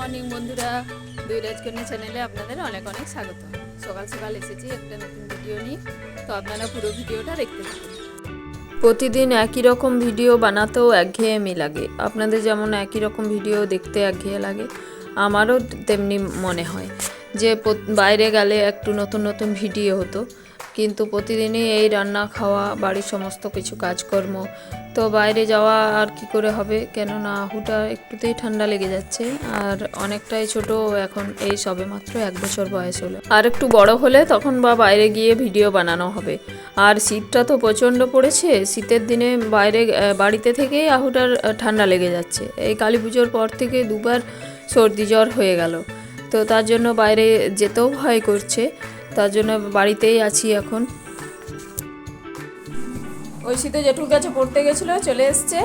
Morning বন্ধুরা, দুই রাজকন্যা চ্যানেলে আপনাদের অনেক অনেক স্বাগত। সকাল সকাল এসেছি একটা নতুন ভিডিও নিয়ে, তো আপনারা পুরো ভিডিওটা দেখতে থাকুন। প্রতিদিন একই রকম ভিডিও বানাতেও একঘেয়েমি লাগে। আপনাদের যেমন একই রকম ভিডিও দেখতে একঘেয়ে লাগে, আমারও তেমনি মনে হয় যে বাইরে গেলে একটু নতুন নতুন ভিডিও হতো, কিন্তু প্রতিদিনই এই রান্না খাওয়া, বাড়ির সমস্ত কিছু কাজকর্ম, তো বাইরে যাওয়া আর কি করে হবে, কেননা আহুটা একটুতেই ঠান্ডা লেগে যাচ্ছে আর অনেকটাই ছোট এখন, এই সবে মাত্র 1 বছর বয়স হলো। আর একটু বড় হলে তখন বা বাইরে গিয়ে ভিডিও বানানো হবে। আর শীতটা তো প্রচণ্ড পড়েছে, শীতের দিনে বাড়িতে থেকেই আহুটার ঠান্ডা লেগে যাচ্ছে। এই কালী পুজোর পর থেকে দুবার সর্দি জ্বর হয়ে গেল, তো তার জন্য বাইরে যেতেও ভয় করছে, তার জন্য বাড়িতেই আছি এখন। ওই শীতে জেঠুর কাছে পড়তে গেছিলো, চলে এসছে।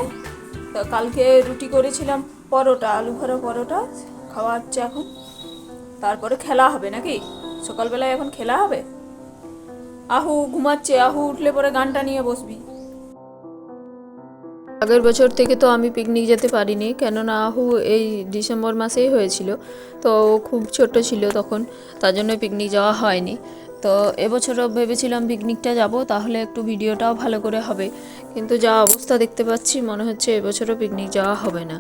তো কালকে রুটি করেছিলাম, পরোটা, আলু ভরা পরোটা খাওয়া হচ্ছে এখন। তারপরে খেলা হবে নাকি, সকালবেলায় এখন খেলা হবে। আহু ঘুমাচ্ছে, আহু উঠলে পরে গানটা নিয়ে বসবি। আগের বছর থেকে তো আমি পিকনিক যেতে পারিনি, কেননা আহু এই ডিসেম্বর মাসেই হয়েছিল, তো খুব ছোট ছিল তখন, তার জন্য পিকনিক যাওয়া হয়নি। তো এবছরও ভেবেছিলাম পিকনিকটা যাব, তাহলে একটু ভিডিওটাও ভালো করে হবে, কিন্তু যা অবস্থা দেখতে পাচ্ছি মনে হচ্ছে এবছরও পিকনিক যাওয়া হবে না,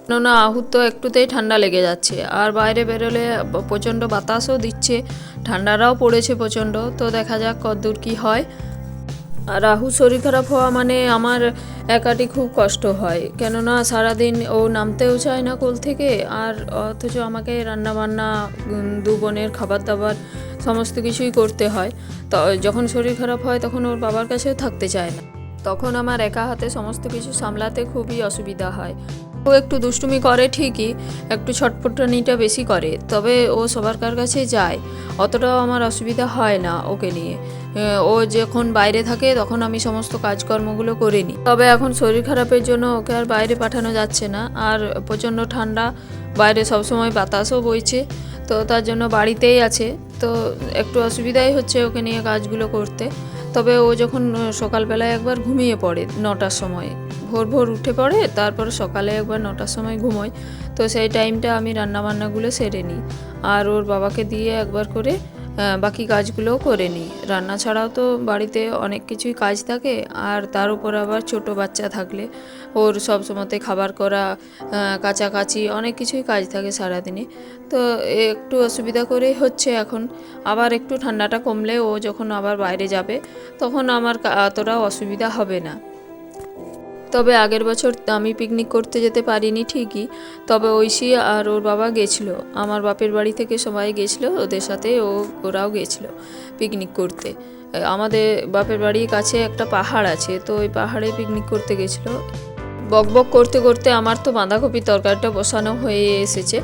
কেননা আহুর তো একটুতেই ঠান্ডা লেগে যাচ্ছে। আর বাইরে বেরোলে প্রচণ্ড বাতাসও দিচ্ছে, ঠান্ডাটাও পড়েছে প্রচণ্ড, তো দেখা যাক কতদূর কী হয়। আর রাহু শরীর খারাপ হওয়া মানে আমার একাটি খুব কষ্ট হয়, কেননা সারাদিন ও নামতেও চায় না কোল থেকে, আর অথচ আমাকে রান্নাবান্না, দু বোনের খাবার দাবার সমস্ত কিছুই করতে হয়। তো যখন শরীর খারাপ হয় তখন ওর বাবার কাছেও থাকতে চায় না, তখন আমার একা হাতে সমস্ত কিছু সামলাতে খুবই অসুবিধা হয়। ও একটু দুষ্টুমি করে ঠিকই, একটু ছটফটানিটা বেশি করে, তবে ও সবার কাছে যায়, অতটাও আমার অসুবিধা হয় না ওকে নিয়ে। ও যখন বাইরে থাকে তখন আমি সমস্ত কাজকর্মগুলো করে নিই, তবে এখন শরীর খারাপের জন্য ওকে আর বাইরে পাঠানো যাচ্ছে না, আর প্রচণ্ড ঠান্ডা, বাইরে সবসময় বাতাসও বইছে, তো তার জন্য বাড়িতেই আছে। তো একটু অসুবিধাই হচ্ছে ওকে নিয়ে কাজগুলো করতে। তবে ও যখন সকালবেলায় একবার ঘুমিয়ে পড়ে 9টার সময়, ভোর ভোর উঠে পড়ে, তারপর সকালে একবার 9টার সময় ঘুমোয়, তো সেই টাইমটা আমি রান্নাবান্নাগুলো সেরে নিই, আর ওর বাবাকে দিয়ে একবার করে বাকি কাজগুলোও করে নিই। রান্না ছাড়াও তো বাড়িতে অনেক কিছুই কাজ থাকে, আর তার উপর আবার ছোট বাচ্চা থাকলে ওর সব সময়তে খাবার করা, কাচাকাচি, অনেক কিছুই কাজ থাকে সারাদিনে, তো একটু অসুবিধা করেই হচ্ছে এখন। আবার একটু ঠান্ডাটা কমলে ও যখন আবার বাইরে যাবে তখন আমার অতটাও অসুবিধা হবে না। তবে আগের বছর আমি পিকনিক করতে যেতে পারিনি ঠিকই, তবে ঐশী আর ওর বাবা গেছিলো, আমার বাপের বাড়ি থেকে সবাই গেছিলো, ওদের সাথে ওরাও গেছিলো পিকনিক করতে। আমাদের বাপের বাড়ির কাছে একটা পাহাড় আছে, তো ওই পাহাড়ে পিকনিক করতে গেছিলো। বকবক করতে করতে আমার তো বাঁধাকপির তরকারিটা বসানো হয়ে এসেছে,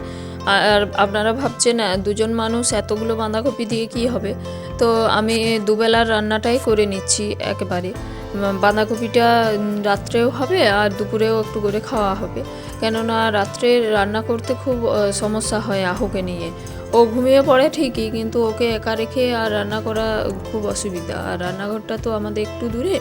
আর আপনারা ভাবছেন দুজন মানুষ এতগুলো বাঁধাকপি দিয়ে কি হবে, তো আমি দুবেলার রান্নাটাই করে নিচ্ছি একেবারে। বাঁধাকপিটা রাত্রেও হবে আর দুপুরেও একটু করে খাওয়া হবে, কেননা রাত্রে রান্না করতে খুব সমস্যা হয় আহুকে নিয়ে। ও ঘুমিয়ে পড়ে ঠিকই, কিন্তু ওকে একা রেখে আর রান্না করা খুব অসুবিধা, আর রান্নাঘরটা তো আমাদের একটু দূরে,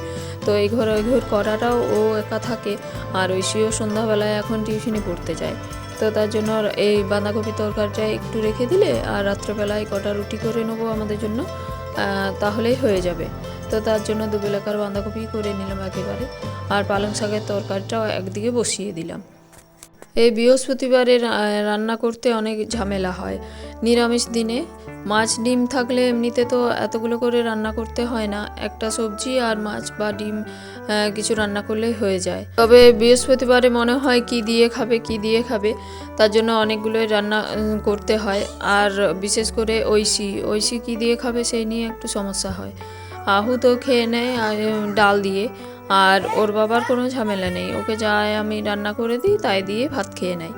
তো এই ঘর ওই ঘর করাটাও ও একা থাকে, আর ঐশীও সন্ধ্যাবেলায় এখন টিউশনি পড়তে যায়, তো তার জন্য এই বাঁধাকপি তরকারিটা একটু রেখে দিলে আর রাত্রেবেলায় কটা রুটি করে নেবো আমাদের জন্য, তাহলেই হয়ে যাবে। তো তার জন্য দুবেলাকার বাঁধাকপি করে নিলাম একেবারে, আর পালং শাকের তরকারিটাও একদিকে বসিয়ে দিলাম। এই বৃহস্পতিবারে রান্না করতে অনেক ঝামেলা হয়। নিরামিষ দিনে মাছ ডিম থাকলে এমনিতে তো এতগুলো করে রান্না করতে হয় না, একটা সবজি আর মাছ বা ডিম কিছু রান্না করলেই হয়ে যায়। তবে বৃহস্পতিবারে মনে হয় কি দিয়ে খাবে, তার জন্য অনেকগুলোই রান্না করতে হয়, আর বিশেষ করে ঐশী কি দিয়ে খাবে সেই নিয়ে একটু সমস্যা হয়। আহু তো খেয়ে নেয় ডাল দিয়ে, আর ওর বাবার কোনো ঝামেলা নেই, ওকে যা আমি রান্না করে দিই তাই দিয়ে ভাত খেয়ে নেয়।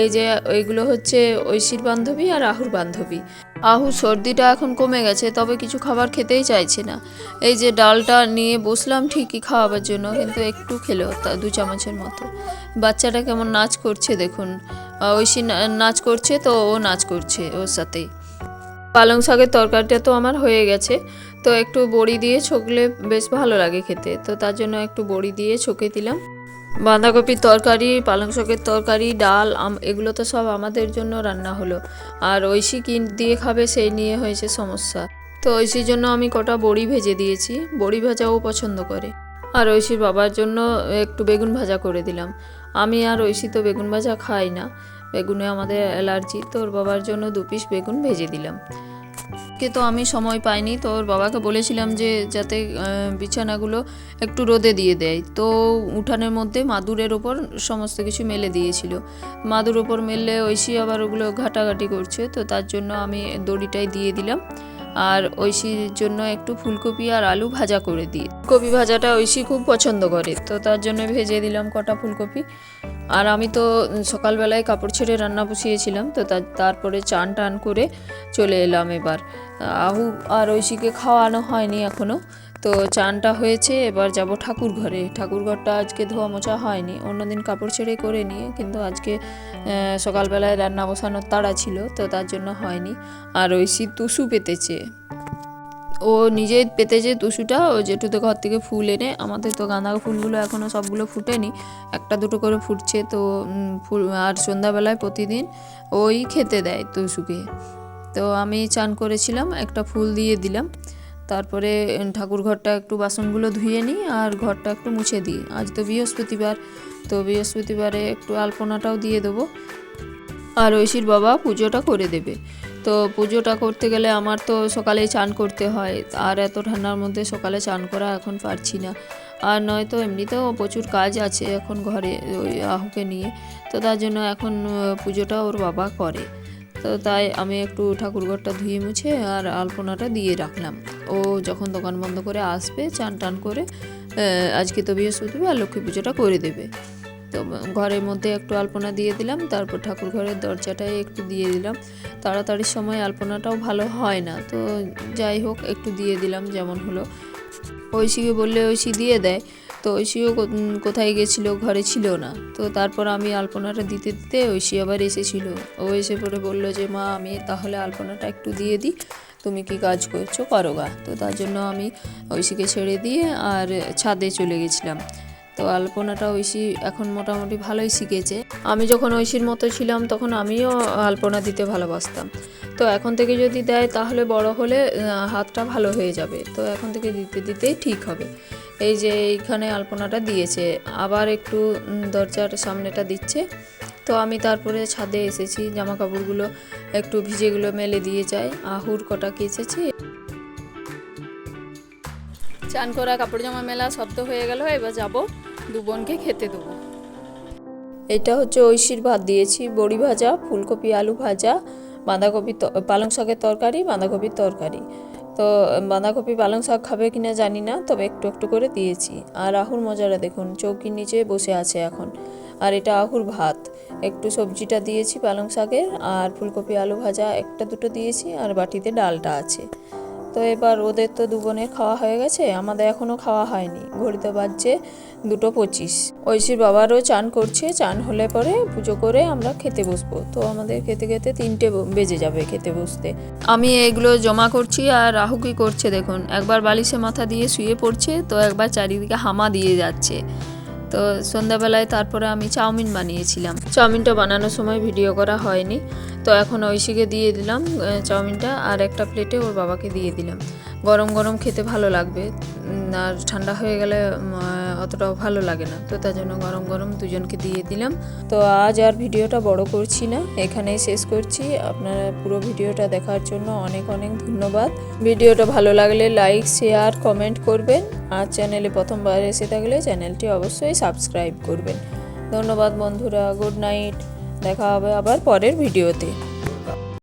এই যে এইগুলো হচ্ছে ঐশীর বান্ধবী আর আহুর বান্ধবী। আহুর সর্দিটা এখন কমে গেছে, তবে কিছু খাবার খেতেই চাইছে না। এই যে ডালটা নিয়ে বসলাম ঠিকই খাওয়াবার জন্য, কিন্তু একটু খেলো তা 2 চামচের মতো। বাচ্চাটা কেমন নাচ করছে দেখুন, ঐশী নাচ করছে, তো ও নাচ করছে ওর সাথেই। পালং শাকের তরকারিটা তো আমার হয়ে গেছে, তো একটু বড়ি দিয়ে ছকলে বেশ ভালো লাগে খেতে, তো তার জন্য একটু বড়ি দিয়ে ছকে দিলাম। বাঁধাকপির তরকারি, পালং শাকের তরকারি, ডাল, এগুলো তো সব আমাদের জন্য রান্না হলো। আর ঐশী কি দিয়ে খাবে সেই নিয়ে হয়েছে সমস্যা। তো ঐশীর জন্য আমি কটা বড়ি ভেজে দিয়েছি, বড়ি ভাজাও পছন্দ করে। আর ঐশীর বাবার জন্য একটু বেগুন ভাজা করে দিলাম। আমি আর ঐশী তো বেগুন ভাজা খাই না, বেগুনে আমাদের অ্যালার্জি। তো ওর বাবার জন্য 2 পিস বেগুন ভেজে দিলাম। তো আমি সময় পাইনি, তো ওর বাবাকে বলেছিলাম যে যাতে বিছানাগুলো একটু রোদে দিয়ে দেয়। তো উঠানের মধ্যে মাদুরের ওপর সমস্ত কিছু মেলে দিয়েছিল। মাদুর ওপর মেললে ঐশী আবার ওগুলো ঘাটাঘাটি করছে, তো তার জন্য আমি দড়িটাই দিয়ে দিলাম। আর ঐশীর জন্য একটু ফুলকপি আর আলু ভাজা করে দিই। কপি ভাজাটা ঐশী খুব পছন্দ করে, তো তার জন্য ভেজে দিলাম কটা ফুলকপি। আর আমি তো সকালবেলায় কাপড় ছেড়ে রান্না বসিয়েছিলাম, তো তারপরে চান টান করে চলে এলাম। এবার আহু আর ঐশীকে খাওয়ানো হয়নি এখনও, তো চানটা হয়েছে। এবার যাব ঠাকুর ঘরে। ঠাকুর ঘরটা আজকে ধোয়া মোছা হয়নি, অন্যদিন কাপড় ছেড়ে করে নিয়ে, কিন্তু আজকে সকালবেলায় রান্না বসানোর তাড়া ছিল, তো তার জন্য হয়নি। আর ঐশী টুসু পেতেছে, ও নিজে পেতেছে টুসুটা। ও জেঠুতে ঘর থেকে ফুল এনে, আমাদের তো গাঁদা ফুলগুলো এখনও সবগুলো ফুটেনি, 1-2 করে ফুটছে। তো ফুল আর সন্ধ্যাবেলায় প্রতিদিন ওই খেতে দেয় টুসুকে। তো আমি চান করেছিলাম, একটা ফুল দিয়ে দিলাম। তারপরে ঠাকুর ঘরটা একটু বাসনগুলো ধুয়ে নিই আর ঘরটা একটু মুছে দিই। আজ তো বৃহস্পতিবার, তো বৃহস্পতিবারে একটু আলপনাটাও দিয়ে দেবো। আর ঐশীর বাবা পুজোটা করে দেবে। তো পুজোটা করতে গেলে আমার তো সকালেই চান করতে হয়, আর এত ঠান্ডার মধ্যে সকালে চান করা এখন পারছি না। আর নয়তো এমনিতেও প্রচুর কাজ আছে এখন ঘরে ওই আহুকে নিয়ে, তো তার জন্য এখন পুজোটা ওর বাবা করে। তো তাই আমি একটু ঠাকুরঘরটা ধুয়ে মুছে আর আলপনাটা দিয়ে রাখলাম। ও যখন দোকান বন্ধ করে আসবে চান টান করে, আজকে তো বৃহস্পতিবার, লক্ষ্মী পুজোটা করে দেবে। তো ঘরের মধ্যে একটু আলপনা দিয়ে দিলাম, তারপর ঠাকুর ঘরের দরজাটায় একটু দিয়ে দিলাম। তাড়াতাড়ির সময় আলপনাটাও ভালো হয় না, তো যাই হোক একটু দিয়ে দিলাম যেমন হলো। ঐশীকে বললে ঐশী দিয়ে দেয়, তো ঐশীও কোথায় গেছিলো, ঘরে ছিল না। তো তারপর আমি আলপনাটা দিতে দিতে ঐশী আবার এসেছিলো। ও এসে পরে বললো যে মা আমি তাহলে আলপনাটা একটু দিয়ে দিই, তুমি কি কাজ করছো করো গা। তো তার জন্য আমি ঐশীকে ছেড়ে দিয়ে আর ছাদে চলে গেছিলাম। তো আলপনাটা ঐশী এখন মোটামুটি ভালোই শিখেছে। আমি যখন ঐশীর মতো ছিলাম তখন আমিও আলপনা দিতে ভালোবাসতাম। তো এখন থেকে যদি দেয় তাহলে বড় হলে হাতটা ভালো হয়ে যাবে। তো এখন থেকে দিতে দিতেই ঠিক হবে। এই যে এইখানে আলপনাটা দিয়েছে, আবার একটু দরজার সামনেটা দিচ্ছে। তো আমি তারপরে ছাদে এসেছি, জামা কাপড়গুলো একটু ভিজেগুলো মেলে দিয়ে যাই। আহুর কটা কেচেছি, চান করা কাপড় জামা মেলা শব্দ হয়ে গেল। এবার যাব 2 বোনকে খেতে দেবো। এটা হচ্ছে ঐশীর ভাত দিয়েছি, বড়ি ভাজা, ফুলকপি আলু ভাজা, বাঁধাকপি পালং শাকের তরকারি, বাঁধাকপির তরকারি। তো বাঁধাকপি পালং শাক খাবে কিনা জানি না, তবে একটু একটু করে দিয়েছি। আর আহুর মজাটা দেখুন, চৌকির নিচে বসে আছে এখন। আর এটা আহুর ভাত, একটু সবজিটা দিয়েছি পালং শাকের, আর ফুলকপি আলু ভাজা 1-2 দিয়েছি, আর বাটিতে ডালটা আছে। তো এবার ওদের তো 2 বোনের খাওয়া হয়ে গেছে, আমাদের এখনও খাওয়া হয়নি। ঘড়িতে বাজছে 2:25। ঐশীর বাবারও চান করছে, চান হলে পরে পুজো করে আমরা খেতে বসবো। তো আমাদের খেতে খেতে 3টে বেজে যাবে খেতে বসতে। আমি এগুলো জমা করছি আর রাহু কি করছে দেখুন, একবার বালিশে মাথা দিয়ে শুয়ে পড়ছে, তো একবার চারিদিকে হামা দিয়ে যাচ্ছে। তো সন্ধ্যাবেলায় তারপরে আমি চাউমিন বানিয়েছিলাম। চাউমিনটা বানানোর সময় ভিডিও করা হয়নি। তো এখন ঐশীকে দিয়ে দিলাম চাউমিনটা, আর একটা প্লেটে ওর বাবাকে দিয়ে দিলাম। গরম গরম খেতে ভালো লাগবে, আর ঠান্ডা হয়ে গেলে অতটাও ভালো লাগে না। তো তার জন্য গরম গরম দুজনকে দিয়ে দিলাম। তো আজ আর ভিডিওটা বড় করছি না, এখানেই শেষ করছি। আপনারা পুরো ভিডিওটা দেখার জন্য অনেক অনেক ধন্যবাদ। ভিডিওটা ভালো লাগলে লাইক শেয়ার কমেন্ট করবেন, আর চ্যানেলে প্রথমবার এসে থাকলে চ্যানেলটি অবশ্যই সাবস্ক্রাইব করবেন। ধন্যবাদ বন্ধুরা, গুড নাইট, দেখা হবে আবার পরের ভিডিওতে।